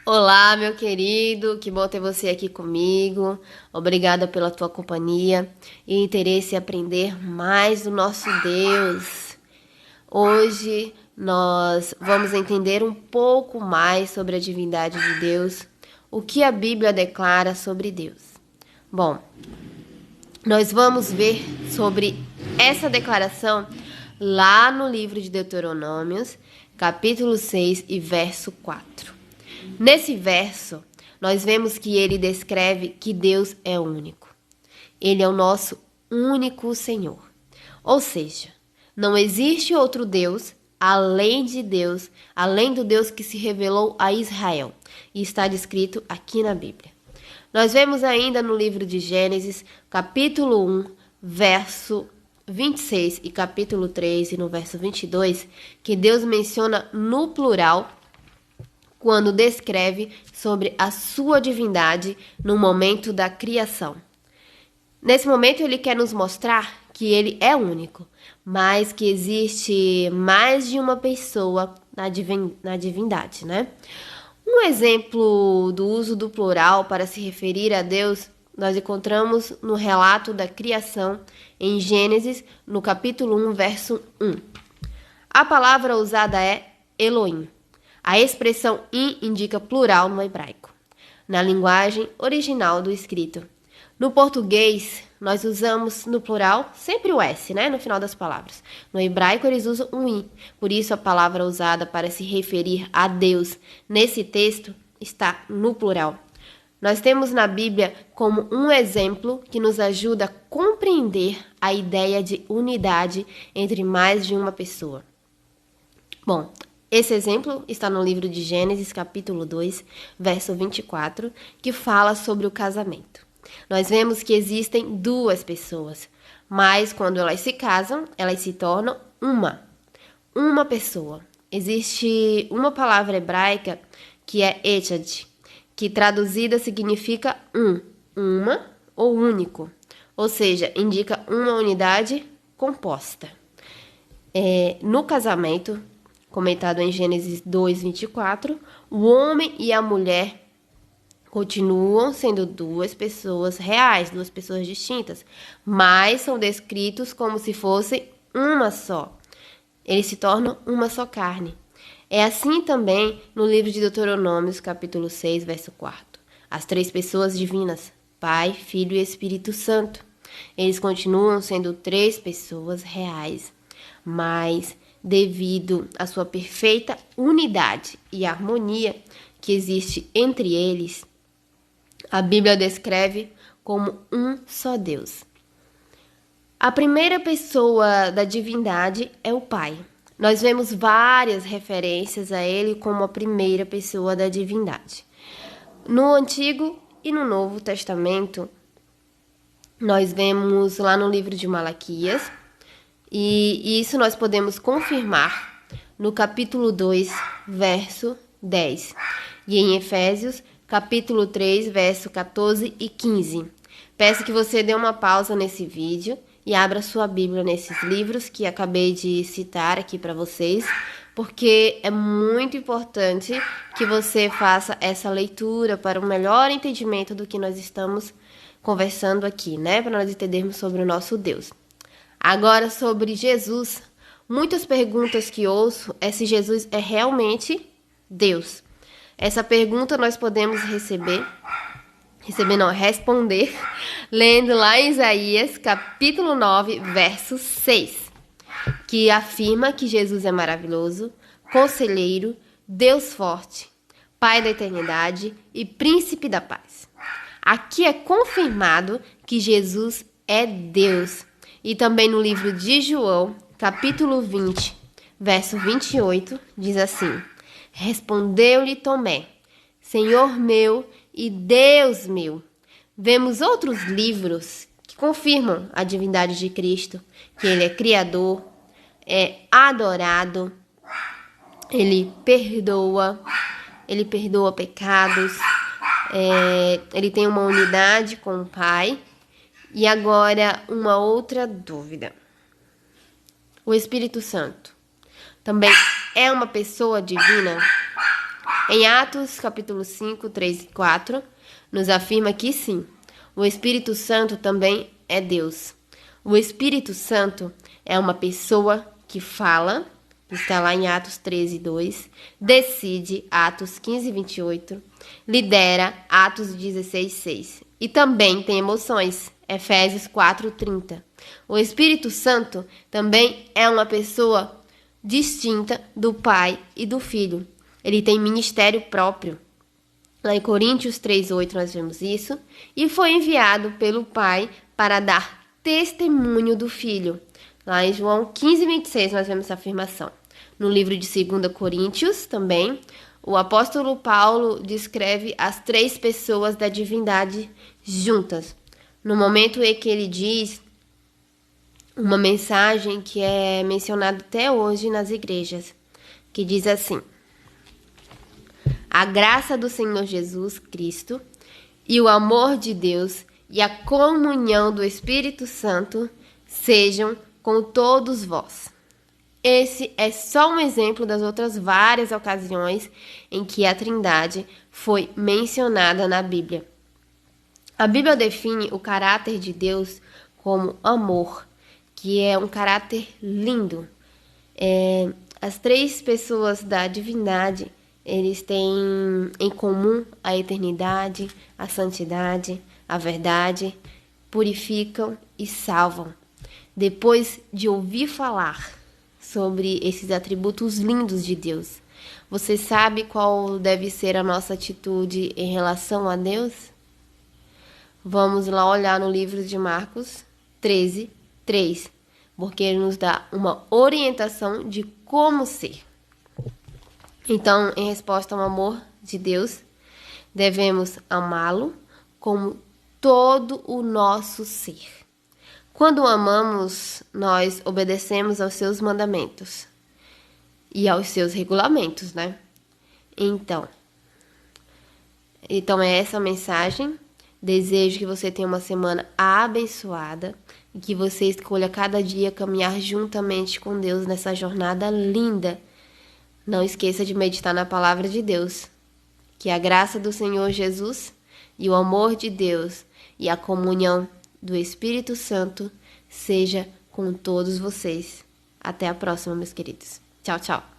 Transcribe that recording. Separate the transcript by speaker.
Speaker 1: Olá, meu querido, que bom ter você aqui comigo. Obrigada pela tua companhia e interesse em aprender mais do nosso Deus. Hoje nós vamos entender um pouco mais sobre a divindade de Deus, o que a Bíblia declara sobre Deus. Bom, nós vamos ver sobre essa declaração lá no livro de Deuteronômios, capítulo 6 e verso 4. Nesse verso, nós vemos que ele descreve que Deus é único. Ele é o nosso único Senhor. Ou seja, não existe outro Deus além de Deus, além do Deus que se revelou a Israel. E está descrito aqui na Bíblia. Nós vemos ainda no livro de Gênesis, capítulo 1, verso 26 e capítulo 3 e no verso 22, que Deus menciona no plural quando descreve sobre a sua divindade no momento da criação. Nesse momento ele quer nos mostrar que ele é único, mas que existe mais de uma pessoa na divindade, né? Um exemplo do uso do plural para se referir a Deus nós encontramos no relato da criação em Gênesis, no capítulo 1, verso 1. A palavra usada é Elohim. A expressão in indica plural no hebraico, na linguagem original do escrito. No português, nós usamos no plural sempre o S, né, no final das palavras. No hebraico, eles usam um i. Por isso, a palavra usada para se referir a Deus nesse texto está no plural. Nós temos na Bíblia como um exemplo que nos ajuda a compreender a ideia de unidade entre mais de uma pessoa. Bom, esse exemplo está no livro de Gênesis, capítulo 2, verso 24, que fala sobre o casamento. Nós vemos que existem duas pessoas, mas quando elas se casam, elas se tornam uma pessoa. Existe uma palavra hebraica que é echad, que traduzida significa uma ou único, ou seja, indica uma unidade composta. No casamento, comentado em Gênesis 2, 24, o homem e a mulher continuam sendo duas pessoas reais, duas pessoas distintas, mas são descritos como se fossem uma só. Eles se tornam uma só carne. É assim também no livro de Deuteronômios, capítulo 6, verso 4. As três pessoas divinas, Pai, Filho e Espírito Santo. Eles continuam sendo três pessoas reais, mas devido à sua perfeita unidade e harmonia que existe entre eles, a Bíblia descreve como um só Deus. A primeira pessoa da divindade é o Pai. Nós vemos várias referências a ele como a primeira pessoa da divindade. No Antigo e no Novo Testamento, nós vemos lá no livro de Malaquias, e isso nós podemos confirmar no capítulo 2, verso 10. E em Efésios, capítulo 3, verso 14 e 15. Peço que você dê uma pausa nesse vídeo e abra sua Bíblia nesses livros que acabei de citar aqui para vocês, porque é muito importante que você faça essa leitura para um melhor entendimento do que nós estamos conversando aqui, né? Para nós entendermos sobre o nosso Deus. Agora, sobre Jesus, muitas perguntas que ouço é se Jesus é realmente Deus. Essa pergunta nós podemos responder, lendo lá em Isaías, capítulo 9, verso 6, que afirma que Jesus é maravilhoso, conselheiro, Deus forte, Pai da eternidade e príncipe da paz. Aqui é confirmado que Jesus é Deus. E também no livro de João, capítulo 20, verso 28, diz assim: Respondeu-lhe Tomé, Senhor meu e Deus meu. Vemos outros livros que confirmam a divindade de Cristo, que ele é criador, é adorado, ele perdoa pecados, ele tem uma unidade com o Pai. E agora, uma outra dúvida. O Espírito Santo também é uma pessoa divina? Em Atos, capítulo 5, 3 e 4, nos afirma que sim, o Espírito Santo também é Deus. O Espírito Santo é uma pessoa que fala, que está lá em Atos 13, 2, decide, Atos 15, 28, lidera, Atos 16, 6, e também tem emoções, Efésios 4, 30. O Espírito Santo também é uma pessoa distinta do Pai e do Filho. Ele tem ministério próprio. Lá em Coríntios 3:8 nós vemos isso. E foi enviado pelo Pai para dar testemunho do Filho. Lá em João 15:26 nós vemos essa afirmação. No livro de 2 Coríntios também, o apóstolo Paulo descreve as três pessoas da divindade juntas. No momento em que ele diz uma mensagem que é mencionada até hoje nas igrejas, que diz assim: a graça do Senhor Jesus Cristo e o amor de Deus e a comunhão do Espírito Santo sejam com todos vós. Esse é só um exemplo das outras várias ocasiões em que a Trindade foi mencionada na Bíblia. A Bíblia define o caráter de Deus como amor, que é um caráter lindo. As três pessoas da divindade, eles têm em comum a eternidade, a santidade, a verdade, purificam e salvam. Depois de ouvir falar sobre esses atributos lindos de Deus, você sabe qual deve ser a nossa atitude em relação a Deus? Vamos lá olhar no livro de Marcos 13, 3, porque ele nos dá uma orientação de como ser. Então, em resposta ao amor de Deus, devemos amá-lo como todo o nosso ser. Quando o amamos, nós obedecemos aos seus mandamentos e aos seus regulamentos, né? Então é essa a mensagem. Desejo que você tenha uma semana abençoada e que você escolha cada dia caminhar juntamente com Deus nessa jornada linda. Não esqueça de meditar na palavra de Deus. Que a graça do Senhor Jesus e o amor de Deus e a comunhão do Espírito Santo seja com todos vocês. Até a próxima, meus queridos. Tchau, tchau.